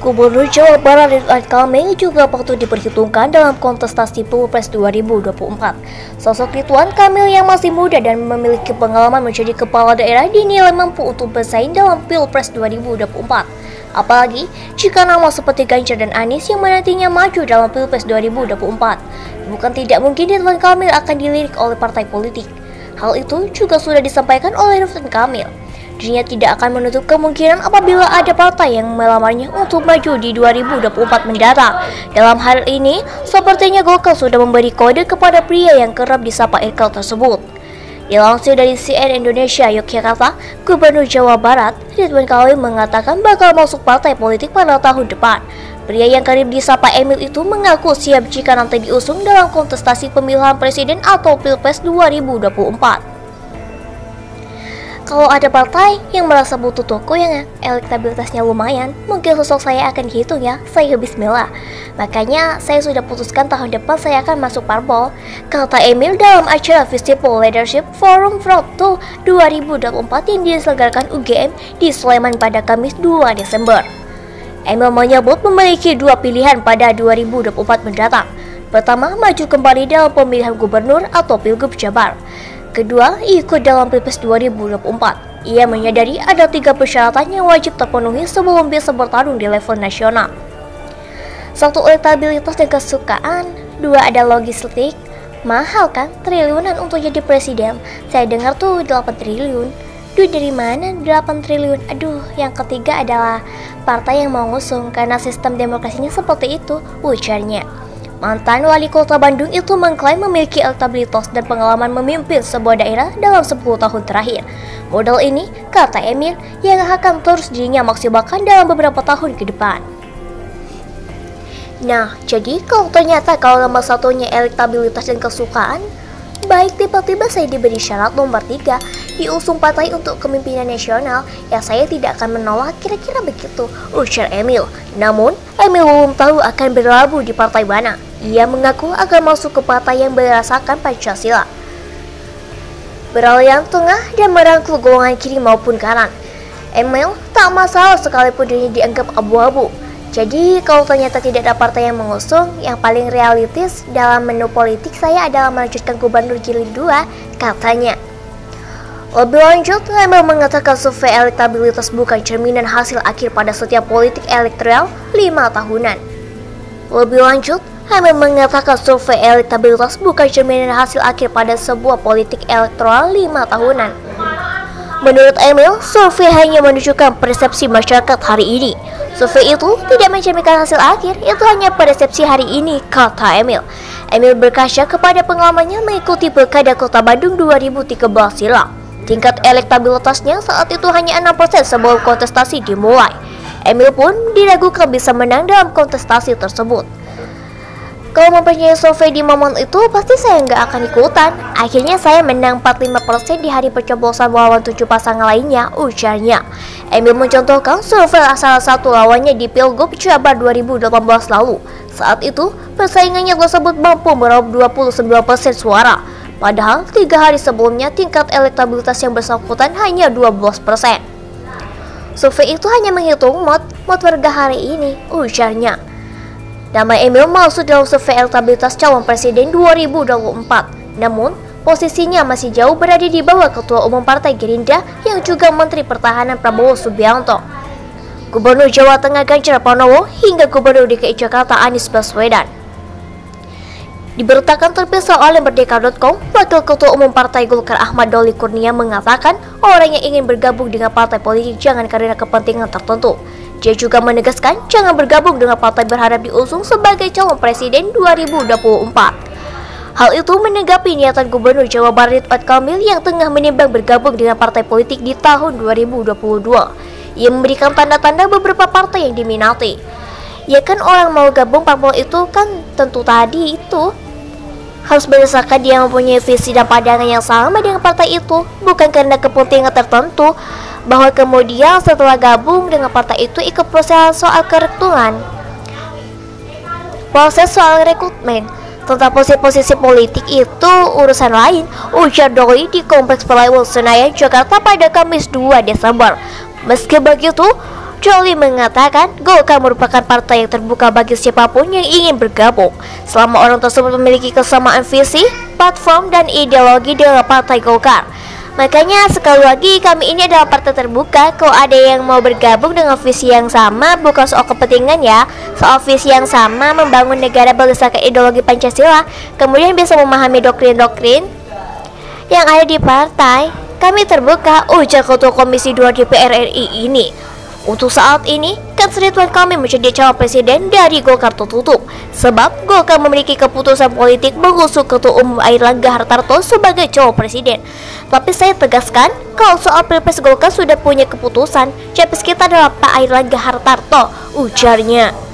Gubernur Jawa Barat Ridwan Kamil juga patut diperhitungkan dalam kontestasi Pilpres 2024. Sosok Ridwan Kamil yang masih muda dan memiliki pengalaman menjadi kepala daerah dinilai mampu untuk bersaing dalam Pilpres 2024. Apalagi jika nama seperti Ganjar dan Anies yang menantinya maju dalam Pilpres 2024. Bukan tidak mungkin Ridwan Kamil akan dilirik oleh partai politik. Hal itu juga sudah disampaikan oleh Ridwan Kamil. Dirinya tidak akan menutup kemungkinan apabila ada partai yang melamarnya untuk maju di 2024 mendatang. Dalam hal ini, sepertinya Golkar sudah memberi kode kepada pria yang kerap disapa Ekal tersebut. Dilansir dari CNN Indonesia Yogyakarta, Gubernur Jawa Barat Ridwan Kamil mengatakan bakal masuk partai politik pada tahun depan. Pria yang kerap disapa Emil itu mengaku siap jika nanti diusung dalam kontestasi pemilihan presiden atau Pilpres 2024. Kalau ada partai yang merasa butuh tokoh yang elektabilitasnya lumayan, mungkin sosok saya akan dihitung ya, saya bismillah. Makanya saya sudah putuskan tahun depan saya akan masuk parpol, kata Emil dalam acara Visible Leadership Forum Proto 2024 yang diselenggarakan UGM di Sleman pada Kamis 2 Desember. Emil menyebut memiliki dua pilihan pada 2024 mendatang. Pertama, maju kembali dalam pemilihan gubernur atau Pilgub Jabar. Kedua, ikut dalam Pilpres 2024. Ia menyadari ada 3 persyaratan yang wajib terpenuhi sebelum bisa bertarung di level nasional. 1. Elektabilitas dan kesukaan. 2. Ada logistik. Mahal kan? Triliunan untuk jadi presiden. Saya dengar tuh 8 triliun. Duit dari mana 8 triliun? Aduh, yang ketiga adalah partai yang mau ngusung karena sistem demokrasinya seperti itu, ujarnya. Mantan wali kota Bandung itu mengklaim memiliki elektabilitas dan pengalaman memimpin sebuah daerah dalam 10 tahun terakhir. Modal ini, kata Emil, yang akan terus dirinya maksimalkan dalam beberapa tahun ke depan. Nah, jadi kalau nomor satunya elektabilitas dan kesukaan, baik tiba-tiba saya diberi syarat nomor 3, diusung partai untuk kepemimpinan nasional, ya saya tidak akan menolak, kira-kira begitu, ujar Emil. Namun, Emil belum tahu akan berlabuh di partai mana. Ia mengaku akan masuk ke partai yang berdasarkan Pancasila, beraliran tengah dan merangkul golongan kiri maupun kanan. Emil tak masalah sekalipun dirinya dianggap abu-abu. Jadi kalau ternyata tidak ada partai yang mengusung, yang paling realistis dalam menu politik saya adalah melanjutkan gubernur jilid 2, katanya. Lebih lanjut, Emil mengatakan survei elektabilitas bukan cerminan hasil akhir pada setiap politik elektoral 5 tahunan. Lebih lanjut, Emil mengatakan survei elektabilitas bukan cerminan hasil akhir pada sebuah politik elektoral 5 tahunan. Menurut Emil, survei hanya menunjukkan persepsi masyarakat hari ini. Survei itu tidak mencerminkan hasil akhir, itu hanya persepsi hari ini, kata Emil. Emil berkaca kepada pengalamannya mengikuti Pilkada Kota Bandung 2013 silam. Tingkat elektabilitasnya saat itu hanya 6% sebelum kontestasi dimulai. Emil pun diragukan bisa menang dalam kontestasi tersebut. Kalau mempercayai survei di momen itu, pasti saya nggak akan ikutan. Akhirnya saya menang 45% di hari pencoblosan melawan 7 pasangan lainnya, ujarnya. Emil mencontohkan survei salah satu lawannya di Pilgub Jabar 2018 lalu. Saat itu, persaingannya tersebut mampu meraup 29% suara. Padahal 3 hari sebelumnya tingkat elektabilitas yang bersangkutan hanya 12%. Survei itu hanya menghitung mod warga hari ini, ujarnya. Nama Emil masuk dalam survei elektabilitas calon presiden 2024. Namun, posisinya masih jauh berada di bawah Ketua Umum Partai Gerindra yang juga Menteri Pertahanan Prabowo Subianto, Gubernur Jawa Tengah Ganjar Pranowo, hingga Gubernur DKI Jakarta Anies Baswedan. Diberitakan terpisah oleh Merdeka.com, Wakil Ketua Umum Partai Golkar Ahmad Doli Kurnia mengatakan orang yang ingin bergabung dengan partai politik jangan karena kepentingan tertentu. Dia juga menegaskan jangan bergabung dengan partai berharap diusung sebagai calon presiden 2024. Hal itu menanggapi niatan Gubernur Jawa Barat Ridwan Kamil yang tengah menimbang bergabung dengan partai politik di tahun 2022. Ia memberikan tanda-tanda beberapa partai yang diminati. Ya kan orang mau gabung parpol itu kan tentu tadi itu harus berdasarkan dia mempunyai visi dan pandangan yang sama dengan partai itu, bukan karena kepentingan tertentu. Bahwa kemudian setelah gabung dengan partai itu ikut proses soal rekrutmen. Tentang posisi politik itu urusan lain, ujar Doi di Kompleks Pelayanan Senayan, Jakarta pada Kamis 2 Desember. Meski begitu, Joli mengatakan Golkar merupakan partai yang terbuka bagi siapapun yang ingin bergabung selama orang tersebut memiliki kesamaan visi, platform, dan ideologi dengan partai Golkar. Makanya sekali lagi kami ini adalah partai terbuka. Kalau ada yang mau bergabung dengan visi yang sama, bukan soal kepentingan ya, soal visi yang sama membangun negara berdasarkan ideologi Pancasila, kemudian bisa memahami doktrin-doktrin yang ada di partai, kami terbuka, ujar Ketua Komisi 2 DPR RI ini. Untuk saat ini, Ridwan Kamil menjadi calon presiden dari Golkar tertutup, sebab Golkar memiliki keputusan politik mengusung Ketua Umum Airlangga Hartarto sebagai calon presiden. Tapi saya tegaskan, kalau soal Pilpres Golkar sudah punya keputusan, capres kita adalah Pak Airlangga Hartarto, ujarnya.